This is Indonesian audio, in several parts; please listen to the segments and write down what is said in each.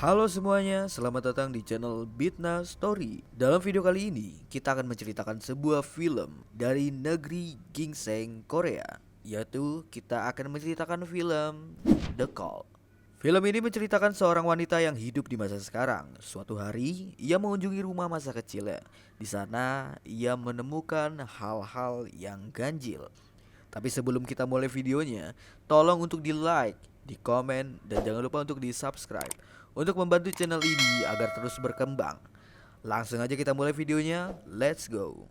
Halo semuanya, selamat datang di channel Bitna Story. Dalam video kali ini, kita akan menceritakan sebuah film dari negeri ginseng Korea. Yaitu kita akan menceritakan film The Call. Film ini menceritakan seorang wanita yang hidup di masa sekarang. Suatu hari, ia mengunjungi rumah masa kecilnya. Di sana, ia menemukan hal-hal yang ganjil. Tapi sebelum kita mulai videonya, tolong untuk di like, di komen, dan jangan lupa untuk di subscribe untuk membantu channel ini agar terus berkembang. Langsung aja kita mulai videonya, let's go.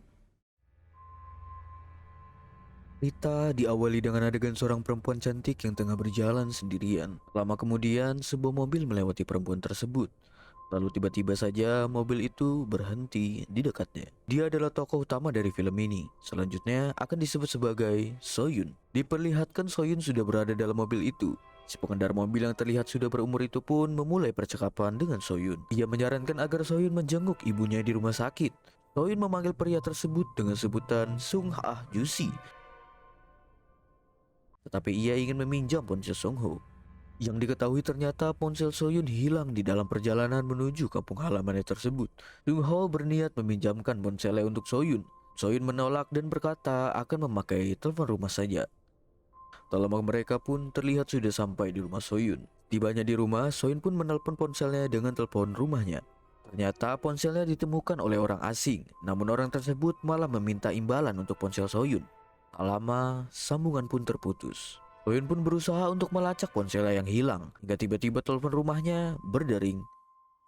Cerita diawali dengan adegan seorang perempuan cantik yang tengah berjalan sendirian. Lama kemudian, sebuah mobil melewati perempuan tersebut. Lalu tiba-tiba saja mobil itu berhenti di dekatnya. Dia adalah tokoh utama dari film ini. Selanjutnya akan disebut sebagai Soyun. Diperlihatkan Soyun sudah berada dalam mobil itu. Si pengendara mobil yang terlihat sudah berumur itu pun memulai percakapan dengan Soyun. Ia menyarankan agar Soyun menjenguk ibunya di rumah sakit. Soyun memanggil pria tersebut dengan sebutan Sung Ah Jusi. Tetapi ia ingin meminjam ponsel Sung Ho. Yang diketahui ternyata ponsel Soyun hilang di dalam perjalanan menuju kampung halamannya tersebut. Sung Ho berniat meminjamkan ponselnya untuk Soyun. Soyun menolak dan berkata akan memakai telepon rumah saja. Tak lama mereka pun terlihat sudah sampai di rumah Soyun. Tibanya di rumah, Soyun pun menelpon ponselnya dengan telepon rumahnya. Ternyata ponselnya ditemukan oleh orang asing, namun orang tersebut malah meminta imbalan untuk ponsel Soyun. Tak lama, sambungan pun terputus. Soyun pun berusaha untuk melacak ponselnya yang hilang, hingga tiba-tiba telepon rumahnya berdering.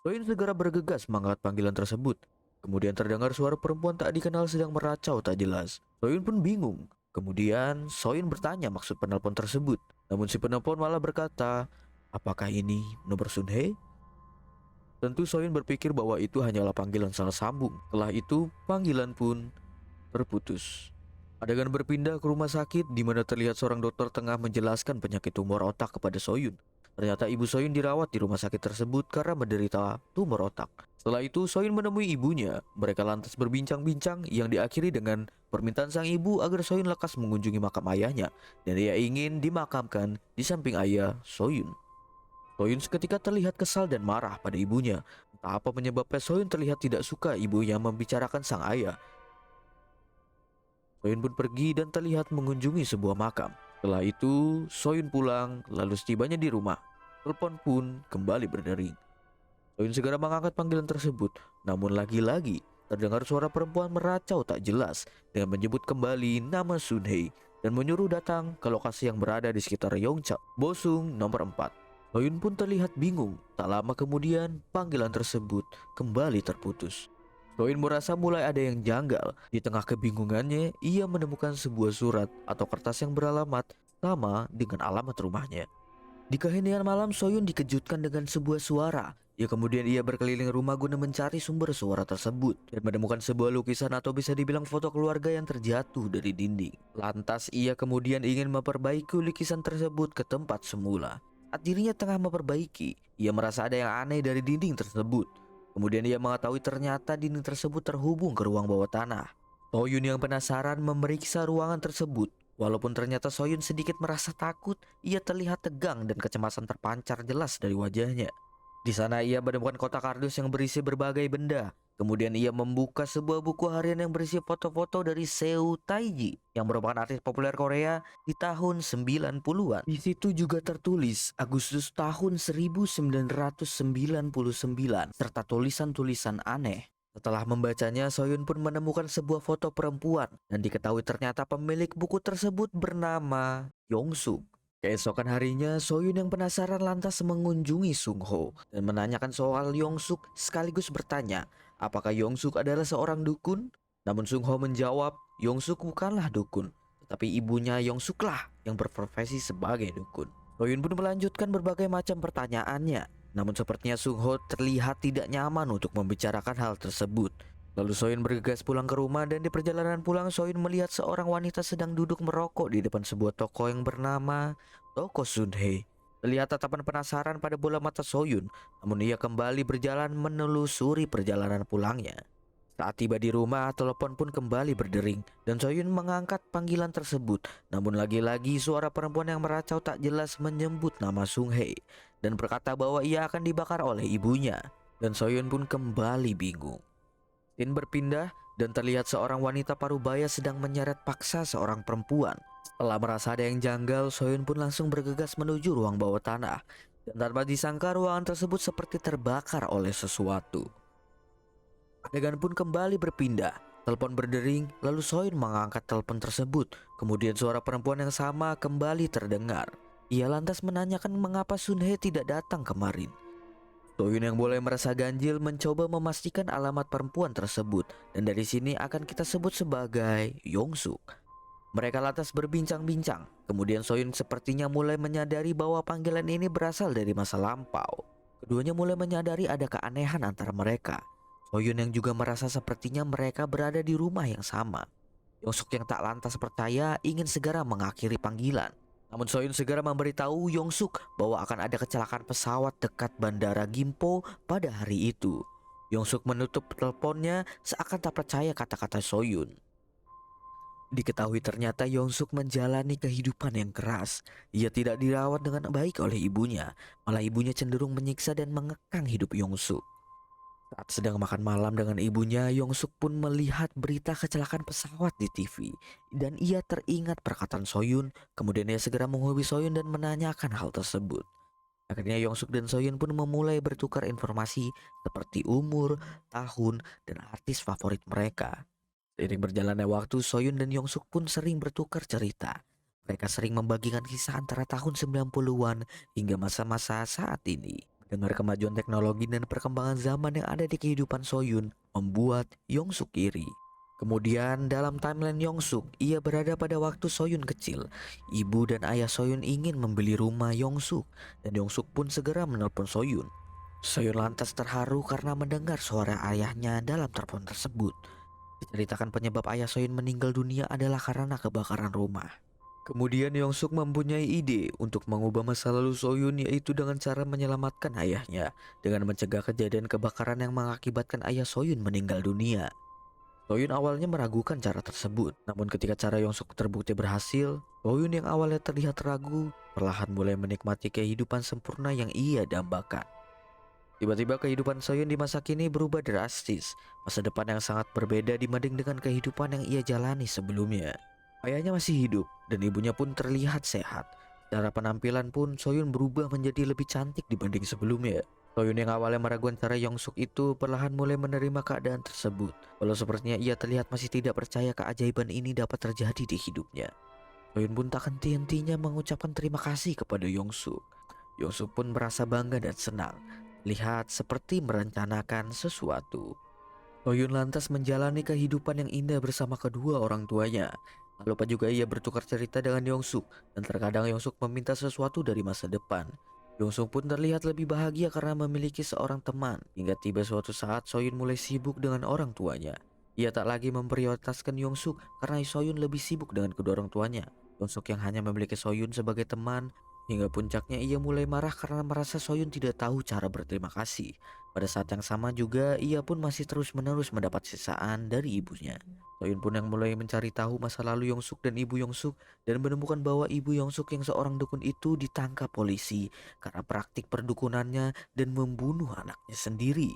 Soyun segera bergegas mengangkat panggilan tersebut. Kemudian terdengar suara perempuan tak dikenal sedang meracau tak jelas. Soyun pun bingung. Kemudian Soyun bertanya maksud penelpon tersebut. Namun si penelpon malah berkata, apakah ini nomor Sunhee? Tentu Soyun berpikir bahwa itu hanyalah panggilan salah sambung. Setelah itu, panggilan pun terputus. Adegan berpindah ke rumah sakit di mana terlihat seorang dokter tengah menjelaskan penyakit tumor otak kepada Soyun. Ternyata ibu Soyun dirawat di rumah sakit tersebut karena menderita tumor otak. Setelah itu Soyun menemui ibunya. Mereka lantas berbincang-bincang yang diakhiri dengan permintaan sang ibu agar Soyun lekas mengunjungi makam ayahnya. Dan ia ingin dimakamkan di samping ayah Soyun. Soyun seketika terlihat kesal dan marah pada ibunya. Entah apa penyebabnya Soyun terlihat tidak suka ibunya membicarakan sang ayah. Soyun pun pergi dan terlihat mengunjungi sebuah makam. Setelah itu, Soyun pulang, lalu setibanya di rumah, telepon pun kembali berdering. Soyun segera mengangkat panggilan tersebut, namun lagi-lagi terdengar suara perempuan meracau tak jelas dengan menyebut kembali nama Sunhee dan menyuruh datang ke lokasi yang berada di sekitar Yongcha, Bosung nomor 4. Soyun pun terlihat bingung. Tak lama kemudian, panggilan tersebut kembali terputus. Soyun merasa mulai ada yang janggal. Di tengah kebingungannya, ia menemukan sebuah surat atau kertas yang beralamat sama dengan alamat rumahnya. Di keheningan malam, Soyun dikejutkan dengan sebuah suara. Kemudian ia berkeliling rumah guna mencari sumber suara tersebut dan menemukan sebuah lukisan atau bisa dibilang foto keluarga yang terjatuh dari dinding. Lantas ia kemudian ingin memperbaiki lukisan tersebut ke tempat semula. Saat dirinya tengah memperbaiki, ia merasa ada yang aneh dari dinding tersebut. Kemudian ia mengetahui ternyata dinding tersebut terhubung ke ruang bawah tanah. Soyun yang penasaran memeriksa ruangan tersebut. Walaupun ternyata Soyun sedikit merasa takut, ia terlihat tegang dan kecemasan terpancar jelas dari wajahnya. Di sana ia menemukan kotak kardus yang berisi berbagai benda. Kemudian ia membuka sebuah buku harian yang berisi foto-foto dari Seo Taiji yang merupakan artis populer Korea di tahun 90-an. Di situ juga tertulis Agustus tahun 1999 serta tulisan-tulisan aneh. Setelah membacanya, Soyun pun menemukan sebuah foto perempuan dan diketahui ternyata pemilik buku tersebut bernama Yongsuk. Keesokan harinya, Soyun yang penasaran lantas mengunjungi Sung Ho dan menanyakan soal Yongsuk sekaligus bertanya apakah Yongsuk adalah seorang dukun. Namun Sung Ho menjawab Yongsuk bukanlah dukun, tetapi ibunya Yongsuk lah yang berprofesi sebagai dukun. Soyun pun melanjutkan berbagai macam pertanyaannya. Namun sepertinya Sung Ho terlihat tidak nyaman untuk membicarakan hal tersebut. Lalu Soyun bergegas pulang ke rumah dan di perjalanan pulang Soyun melihat seorang wanita sedang duduk merokok di depan sebuah toko yang bernama Toko Sunhee. Terlihat tatapan penasaran pada bola mata Soyun, namun ia kembali berjalan menelusuri perjalanan pulangnya. Saat tiba di rumah, telepon pun kembali berdering dan Soyun mengangkat panggilan tersebut. Namun lagi-lagi suara perempuan yang meracau tak jelas menyebut nama Sunhee. dan berkata bahwa ia akan dibakar oleh ibunya. Dan Soyun pun kembali bingung. Scene berpindah dan terlihat seorang wanita parubaya sedang menyeret paksa seorang perempuan. Setelah merasa ada yang janggal, Soyun pun langsung bergegas menuju ruang bawah tanah. Dan tanpa disangka ruangan tersebut seperti terbakar oleh sesuatu. Adegan pun kembali berpindah. Telepon berdering, lalu Soyun mengangkat telepon tersebut. Kemudian suara perempuan yang sama kembali terdengar. Ia lantas menanyakan mengapa Sunhae tidak datang kemarin. Soyun yang mulai merasa ganjil mencoba memastikan alamat perempuan tersebut, dan dari sini akan kita sebut sebagai Yongsuk. Mereka lantas berbincang-bincang. Kemudian Soyun sepertinya mulai menyadari bahwa panggilan ini berasal dari masa lampau. Keduanya mulai menyadari ada keanehan antara mereka. Soyun yang juga merasa sepertinya mereka berada di rumah yang sama. Yongsuk yang tak lantas percaya ingin segera mengakhiri panggilan. Namun Soyun segera memberitahu Yongsuk bahwa akan ada kecelakaan pesawat dekat bandara Gimpo pada hari itu. Yongsuk menutup teleponnya seakan tak percaya kata-kata Soyun. Diketahui ternyata Yongsuk menjalani kehidupan yang keras. Ia tidak dirawat dengan baik oleh ibunya, malah ibunya cenderung menyiksa dan mengekang hidup Yongsuk. Saat sedang makan malam dengan ibunya, Yongsuk pun melihat berita kecelakaan pesawat di TV. Dan ia teringat perkataan Soyun, kemudian ia segera menghubungi Soyun dan menanyakan hal tersebut. Akhirnya Yongsuk dan Soyun pun memulai bertukar informasi seperti umur, tahun, dan artis favorit mereka. Seiring berjalannya waktu, Soyun dan Yongsuk pun sering bertukar cerita. Mereka sering membagikan kisah antara tahun 90-an hingga masa-masa saat ini. Dengar kemajuan teknologi dan perkembangan zaman yang ada di kehidupan Soyun membuat Yongsuk iri. Kemudian dalam timeline Yongsuk, ia berada pada waktu Soyun kecil. Ibu dan ayah Soyun ingin membeli rumah Yongsuk dan Yongsuk pun segera menelpon Soyun. Soyun lantas terharu karena mendengar suara ayahnya dalam telepon tersebut. Diceritakan penyebab ayah Soyun meninggal dunia adalah karena kebakaran rumah. Kemudian Yongsuk mempunyai ide untuk mengubah masa lalu Soyun, yaitu dengan cara menyelamatkan ayahnya dengan mencegah kejadian kebakaran yang mengakibatkan ayah Soyun meninggal dunia. Soyun awalnya meragukan cara tersebut, namun ketika cara Yongsuk terbukti berhasil, Soyun yang awalnya terlihat ragu perlahan mulai menikmati kehidupan sempurna yang ia dambakan. Tiba-tiba kehidupan Soyun di masa kini berubah drastis, masa depan yang sangat berbeda dibanding dengan kehidupan yang ia jalani sebelumnya. Ayahnya masih hidup dan ibunya pun terlihat sehat. Secara penampilan pun Soyun berubah menjadi lebih cantik dibanding sebelumnya. Soyun yang awalnya meragukan cara Yongsuk itu perlahan mulai menerima keadaan tersebut. Walau sepertinya ia terlihat masih tidak percaya keajaiban ini dapat terjadi di hidupnya. Soyun pun tak henti-hentinya mengucapkan terima kasih kepada Yongsuk. Yongsuk pun merasa bangga dan senang, lihat seperti merencanakan sesuatu. Soyun lantas menjalani kehidupan yang indah bersama kedua orang tuanya. Tak lupa juga ia bertukar cerita dengan Yongsuk, dan terkadang Yongsuk meminta sesuatu dari masa depan. Yongsuk pun terlihat lebih bahagia karena memiliki seorang teman. Hingga tiba suatu saat Soyun mulai sibuk dengan orang tuanya. Ia tak lagi memprioritaskan Yongsuk karena Soyun lebih sibuk dengan kedua orang tuanya. Yongsuk yang hanya memiliki Soyun sebagai teman. Hingga puncaknya ia mulai marah karena merasa Soyun tidak tahu cara berterima kasih. Pada saat yang sama juga ia pun masih terus-menerus mendapat sisaan dari ibunya. Soyun pun yang mulai mencari tahu masa lalu Yongsuk dan ibu Yongsuk dan menemukan bahwa ibu Yongsuk yang seorang dukun itu ditangkap polisi karena praktik perdukunannya dan membunuh anaknya sendiri.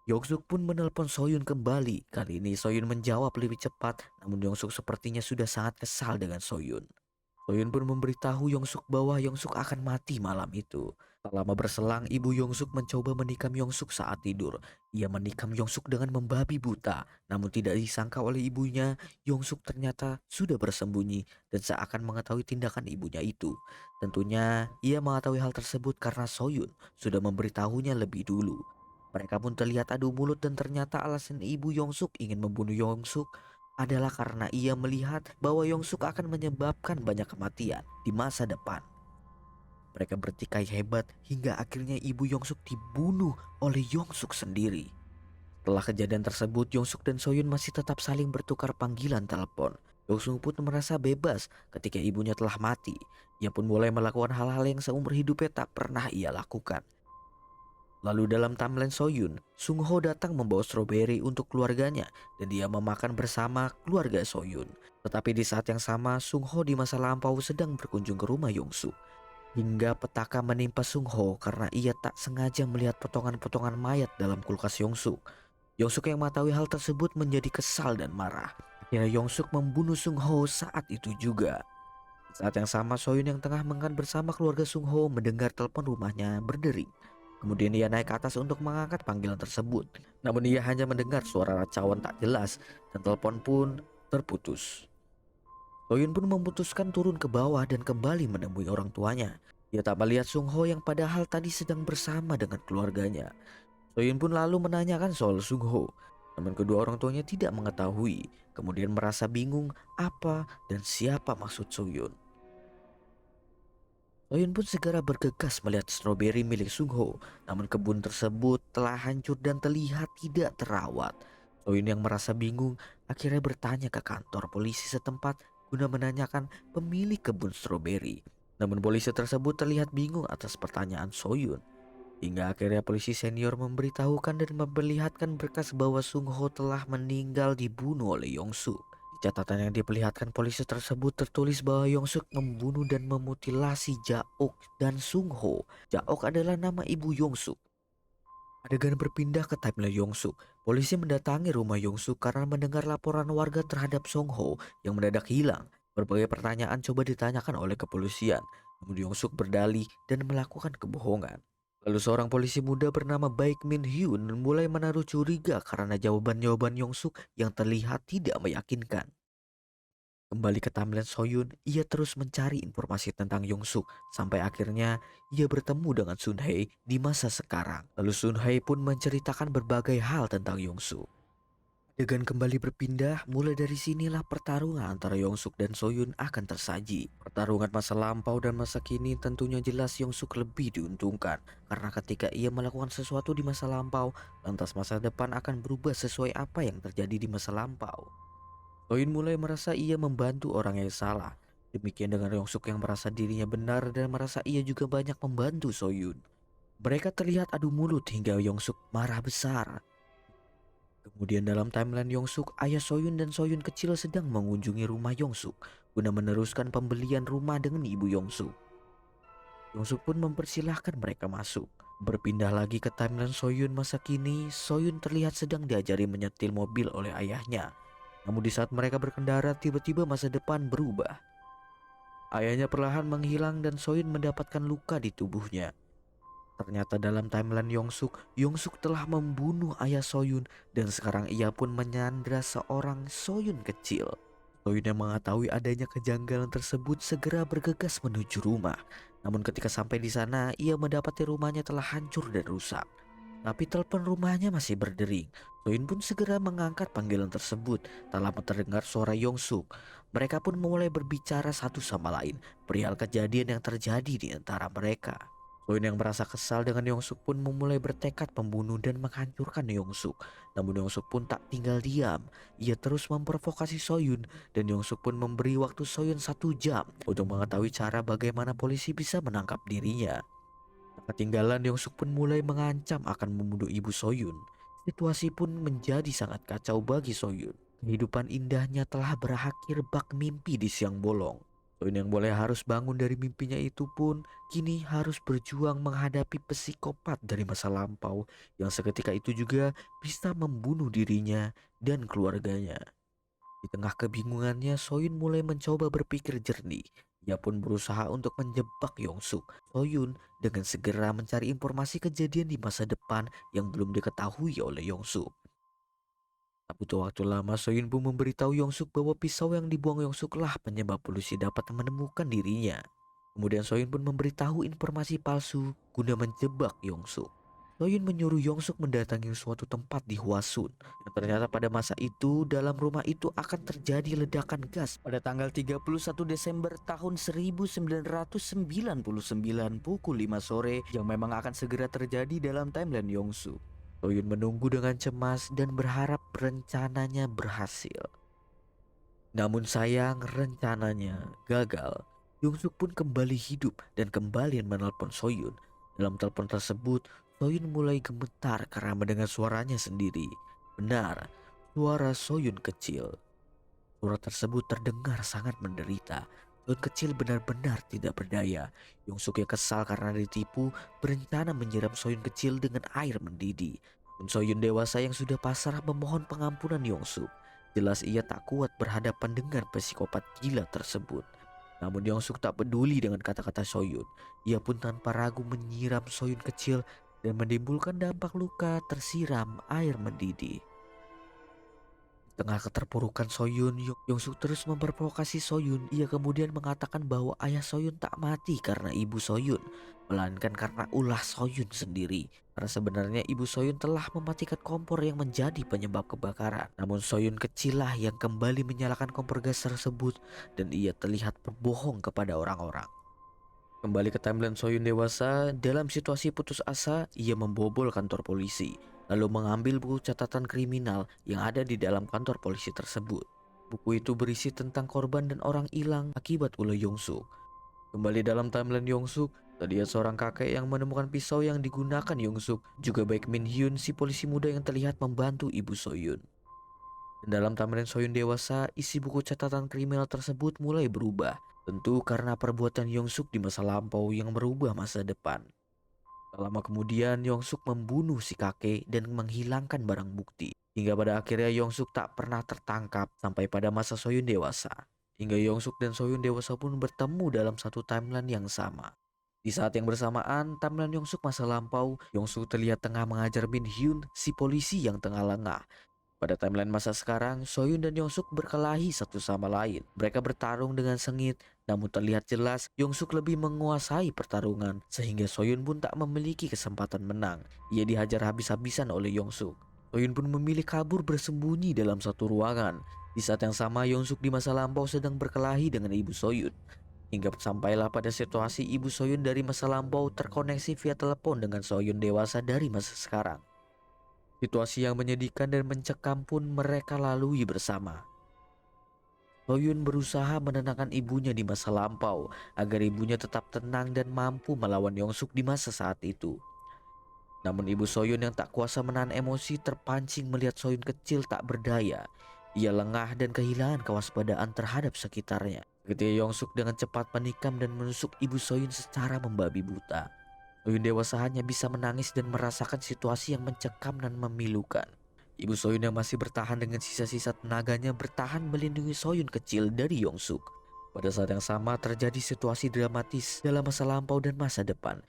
Yongsuk pun menelpon Soyun kembali. Kali ini Soyun menjawab lebih cepat, namun Yongsuk sepertinya sudah sangat kesal dengan Soyun. Soyun pun memberitahu Yongsuk bahwa Yongsuk akan mati malam itu. Tak lama berselang, ibu Yongsuk mencoba menikam Yongsuk saat tidur. Ia menikam Yongsuk dengan membabi buta. Namun tidak disangka oleh ibunya, Yongsuk ternyata sudah bersembunyi dan seakan mengetahui tindakan ibunya itu. Tentunya ia mengetahui hal tersebut karena Soyun sudah memberitahunya lebih dulu. Mereka pun terlihat adu mulut dan ternyata alasan ibu Yongsuk ingin membunuh Yongsuk adalah karena ia melihat bahwa Yongsuk akan menyebabkan banyak kematian di masa depan. Mereka bertikai hebat hingga akhirnya ibu Yongsuk dibunuh oleh Yongsuk sendiri. Setelah kejadian tersebut, Yongsuk dan Soyun masih tetap saling bertukar panggilan telepon. Yongsuk pun merasa bebas ketika ibunya telah mati. Ia pun mulai melakukan hal-hal yang seumur hidupnya tak pernah ia lakukan. Lalu dalam timeline Soyun, Sung Ho datang membawa stroberi untuk keluarganya dan dia memakan bersama keluarga Soyun. Tetapi di saat yang sama, Sung Ho di masa lampau sedang berkunjung ke rumah Yongsuk. Hingga petaka menimpa Sung Ho karena ia tak sengaja melihat potongan-potongan mayat dalam kulkas Yongsuk. Yongsuk yang mengetahui hal tersebut menjadi kesal dan marah. Akhirnya Yongsuk membunuh Sung Ho saat itu juga. Saat yang sama Soyun yang tengah makan bersama keluarga Sung Ho mendengar telepon rumahnya berdering. Kemudian ia naik ke atas untuk mengangkat panggilan tersebut. Namun ia hanya mendengar suara racauan tak jelas dan telepon pun terputus. Soyun pun memutuskan turun ke bawah dan kembali menemui orang tuanya. Ia tak melihat Sung Ho yang padahal tadi sedang bersama dengan keluarganya. Soyun pun lalu menanyakan soal Sung Ho. Namun kedua orang tuanya tidak mengetahui, kemudian merasa bingung apa dan siapa maksud Soyun. Soyun pun segera bergegas melihat stroberi milik Sung Ho, namun kebun tersebut telah hancur dan terlihat tidak terawat. Soyun yang merasa bingung akhirnya bertanya ke kantor polisi setempat guna menanyakan pemilik kebun stroberi. Namun polisi tersebut terlihat bingung atas pertanyaan Soyun. Hingga akhirnya polisi senior memberitahukan dan memperlihatkan berkas bahwa Sung Ho telah meninggal dibunuh oleh Yongsuk. Di catatan yang diperlihatkan polisi tersebut tertulis bahwa Yongsuk membunuh dan memutilasi Jaok dan Sung Ho. Jaok adalah nama ibu Yongsuk. Adegan berpindah ke timeline Yongsuk. Polisi mendatangi rumah Yongsuk karena mendengar laporan warga terhadap Sung Ho yang mendadak hilang. Berbagai pertanyaan coba ditanyakan oleh kepolisian. Namun Yongsuk berdalih dan melakukan kebohongan. Lalu seorang polisi muda bernama Baek Min Hyun mulai menaruh curiga karena jawaban-jawaban Yongsuk yang terlihat tidak meyakinkan. Kembali ke timeline Soyun, ia terus mencari informasi tentang Yongsuk sampai akhirnya ia bertemu dengan Sun Hye di masa sekarang. Lalu Sun Hye pun menceritakan berbagai hal tentang Yongsuk. Adegan kembali berpindah, mulai dari sinilah pertarungan antara Yongsuk dan Soyun akan tersaji. Pertarungan masa lampau dan masa kini tentunya jelas Yongsuk lebih diuntungkan. Karena ketika ia melakukan sesuatu di masa lampau, lantas masa depan akan berubah sesuai apa yang terjadi di masa lampau. Soyun mulai merasa ia membantu orang yang salah. Demikian dengan Yongsuk yang merasa dirinya benar dan merasa ia juga banyak membantu Soyun. Mereka terlihat adu mulut hingga Yongsuk marah besar. Kemudian dalam timeline Yongsuk, ayah Soyun dan Soyun kecil sedang mengunjungi rumah Yongsuk guna meneruskan pembelian rumah dengan ibu Yongsuk. Yongsuk pun mempersilahkan mereka masuk. Berpindah lagi ke timeline Soyun masa kini, Soyun terlihat sedang diajari menyetir mobil oleh ayahnya. Namun di saat mereka berkendara, tiba-tiba masa depan berubah. Ayahnya perlahan menghilang dan Soyun mendapatkan luka di tubuhnya. Ternyata dalam timeline Yongsuk, Yongsuk telah membunuh ayah Soyun dan sekarang ia pun menyandra seorang Soyun kecil. Soyun yang mengetahui adanya kejanggalan tersebut segera bergegas menuju rumah. Namun ketika sampai di sana, ia mendapati rumahnya telah hancur dan rusak. Tapi telepon rumahnya masih berdering. Soyun pun segera mengangkat panggilan tersebut. Tak lama terdengar suara Yongsuk. Mereka pun mulai berbicara satu sama lain perihal kejadian yang terjadi di antara mereka. Soyun yang merasa kesal dengan Yongsuk pun memulai bertekad membunuh dan menghancurkan Yongsuk. Namun Yongsuk pun tak tinggal diam. Ia terus memprovokasi Soyun dan Yongsuk pun memberi waktu Soyun 1 jam untuk mengetahui cara bagaimana polisi bisa menangkap dirinya. Tak ketinggalan Yongsuk pun mulai mengancam akan membunuh ibu Soyun. Situasi pun menjadi sangat kacau bagi Soyun. Kehidupan indahnya telah berakhir bak mimpi di siang bolong. Soyun yang boleh harus bangun dari mimpinya itu pun kini harus berjuang menghadapi psikopat dari masa lampau yang seketika itu juga bisa membunuh dirinya dan keluarganya. Di tengah kebingungannya, Soyun mulai mencoba berpikir jernih. Ia pun berusaha untuk menjebak Yongsuk. Soyun dengan segera mencari informasi kejadian di masa depan yang belum diketahui oleh Yongsuk. Tak butuh waktu lama, Soyun pun memberitahu Yongsuk bahwa pisau yang dibuang Yongsuk lah penyebab polisi dapat menemukan dirinya. Kemudian Soyun pun memberitahu informasi palsu guna menjebak Yongsuk. Soyun menyuruh Yongsuk mendatangi suatu tempat di Hwasun. Dan ternyata pada masa itu dalam rumah itu akan terjadi ledakan gas pada tanggal 31 Desember tahun 1999 pukul 5 sore yang memang akan segera terjadi dalam timeline Yongsuk. Soyun menunggu dengan cemas dan berharap rencananya berhasil. Namun sayang rencananya gagal. Yongsuk pun kembali hidup dan kembali menelpon Soyun. Dalam telepon tersebut, Soyun mulai gemetar karena mendengar suaranya sendiri. Benar, suara Soyun kecil. Suara tersebut terdengar sangat menderita. Soyun kecil benar-benar tidak berdaya. Yongsuk yang kesal karena ditipu berencana menyiram Soyun kecil dengan air mendidih. Dan Soyun dewasa yang sudah pasrah memohon pengampunan Yongsuk. Jelas ia tak kuat berhadapan dengan psikopat gila tersebut. Namun Yongsuk tak peduli dengan kata-kata Soyun. Ia pun tanpa ragu menyiram Soyun kecil dan menimbulkan dampak luka tersiram air mendidih. Di tengah keterpurukan Soyun, Yongsuk terus memprovokasi Soyun. Ia kemudian mengatakan bahwa ayah Soyun tak mati karena ibu Soyun, melainkan karena ulah Soyun sendiri. Karena sebenarnya ibu Soyun telah mematikan kompor yang menjadi penyebab kebakaran. Namun Soyun kecil lah yang kembali menyalakan kompor gas tersebut dan ia terlihat berbohong kepada orang-orang. Kembali ke timeline Soyun dewasa, dalam situasi putus asa, ia membobol kantor polisi, lalu mengambil buku catatan kriminal yang ada di dalam kantor polisi tersebut. Buku itu berisi tentang korban dan orang hilang akibat ulah Yongsuk. Kembali dalam timeline Yongsuk, terlihat seorang kakek yang menemukan pisau yang digunakan Yongsuk, juga baik Min Hyun si polisi muda yang terlihat membantu ibu Soyun. Dan dalam timeline Soyun dewasa, isi buku catatan kriminal tersebut mulai berubah. Tentu karena perbuatan Yongsuk di masa lampau yang merubah masa depan. Tak lama kemudian Yongsuk membunuh si kakek dan menghilangkan barang bukti. Hingga pada akhirnya Yongsuk tak pernah tertangkap sampai pada masa Soyun dewasa. Hingga Yongsuk dan Soyun dewasa pun bertemu dalam satu timeline yang sama. Di saat yang bersamaan, timeline Yongsuk masa lampau, Yongsuk terlihat tengah mengajar Min Hyun, si polisi yang tengah lengah. Pada timeline masa sekarang, Soyun dan Yongsuk berkelahi satu sama lain. Mereka bertarung dengan sengit, namun terlihat jelas Yongsuk lebih menguasai pertarungan, sehingga Soyun pun tak memiliki kesempatan menang. Ia dihajar habis-habisan oleh Yongsuk. Soyun pun memilih kabur bersembunyi dalam satu ruangan. Di saat yang sama, Yongsuk di masa lampau sedang berkelahi dengan ibu Soyun. Hingga sampailah pada situasi ibu Soyun dari masa lampau terkoneksi via telepon dengan Soyun dewasa dari masa sekarang. Situasi yang menyedihkan dan mencekam pun mereka lalui bersama. Soyun berusaha menenangkan ibunya di masa lampau agar ibunya tetap tenang dan mampu melawan Yongsuk di masa saat itu. Namun ibu Soyun yang tak kuasa menahan emosi terpancing melihat Soyun kecil tak berdaya. Ia lengah dan kehilangan kewaspadaan terhadap sekitarnya. Ketika Yongsuk dengan cepat menikam dan menusuk ibu Soyun secara membabi buta. Soyun dewasa hanya bisa menangis dan merasakan situasi yang mencekam dan memilukan. Ibu Soyun yang masih bertahan dengan sisa-sisa tenaganya bertahan melindungi Soyun kecil dari Yongsuk. Pada saat yang sama terjadi situasi dramatis dalam masa lampau dan masa depan.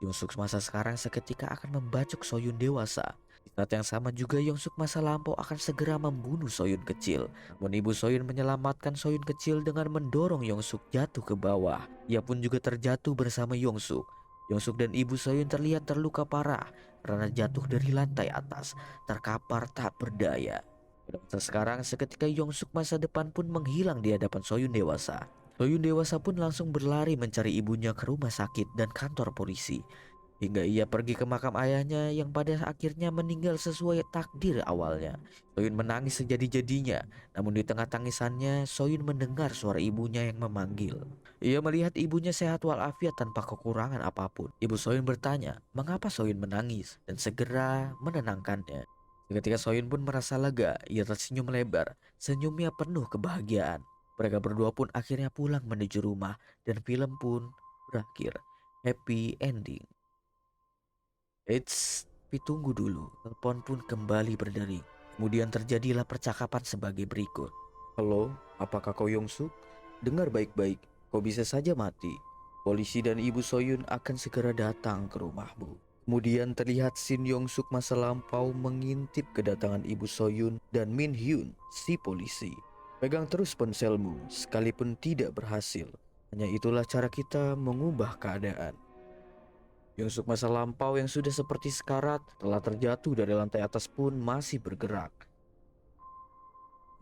Yongsuk masa sekarang seketika akan membacok Soyun dewasa. Di saat yang sama juga Yongsuk masa lampau akan segera membunuh Soyun kecil. Namun ibu Soyun menyelamatkan Soyun kecil dengan mendorong Yongsuk jatuh ke bawah. Ia pun juga terjatuh bersama Yongsuk. Yongsuk dan ibu Soyun terlihat terluka parah karena jatuh dari lantai atas, terkapar tak berdaya. Pada masa sekarang, seketika Yongsuk masa depan pun menghilang di hadapan Soyun dewasa. Soyun dewasa pun langsung berlari mencari ibunya ke rumah sakit dan kantor polisi. Hingga ia pergi ke makam ayahnya yang pada akhirnya meninggal sesuai takdir awalnya. Soyun menangis sejadi-jadinya, namun di tengah tangisannya Soyun mendengar suara ibunya yang memanggil. Ia melihat ibunya sehat walafiat tanpa kekurangan apapun. Ibu Soyun bertanya, mengapa Soyun menangis, dan segera menenangkannya. Ketika Soyun pun merasa lega, ia tersenyum lebar, senyumnya penuh kebahagiaan. Mereka berdua pun akhirnya pulang menuju rumah, dan film pun berakhir. Happy ending. Eits, tapi tunggu dulu. Telepon pun kembali berdering. Kemudian terjadilah percakapan sebagai berikut. Halo, apakah kau Yongsuk? Dengar baik-baik, kau bisa saja mati. Polisi dan ibu Soyun akan segera datang ke rumahmu. Kemudian terlihat Shin Yongsuk masa lampau mengintip kedatangan ibu Soyun dan Min Hyun, si polisi. Pegang terus ponselmu, sekalipun tidak berhasil. Hanya itulah cara kita mengubah keadaan. Yongsuk masa lampau yang sudah seperti sekarat telah terjatuh dari lantai atas pun masih bergerak.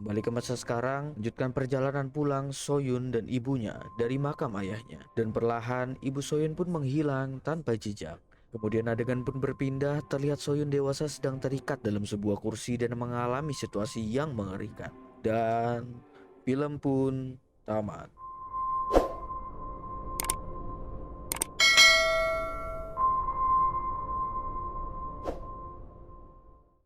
Kembali ke masa sekarang, lanjutkan perjalanan pulang Soyun dan ibunya dari makam ayahnya. Dan perlahan ibu Soyun pun menghilang tanpa jejak. Kemudian adegan pun berpindah, terlihat Soyun dewasa sedang terikat dalam sebuah kursi dan mengalami situasi yang mengerikan. Dan film pun tamat.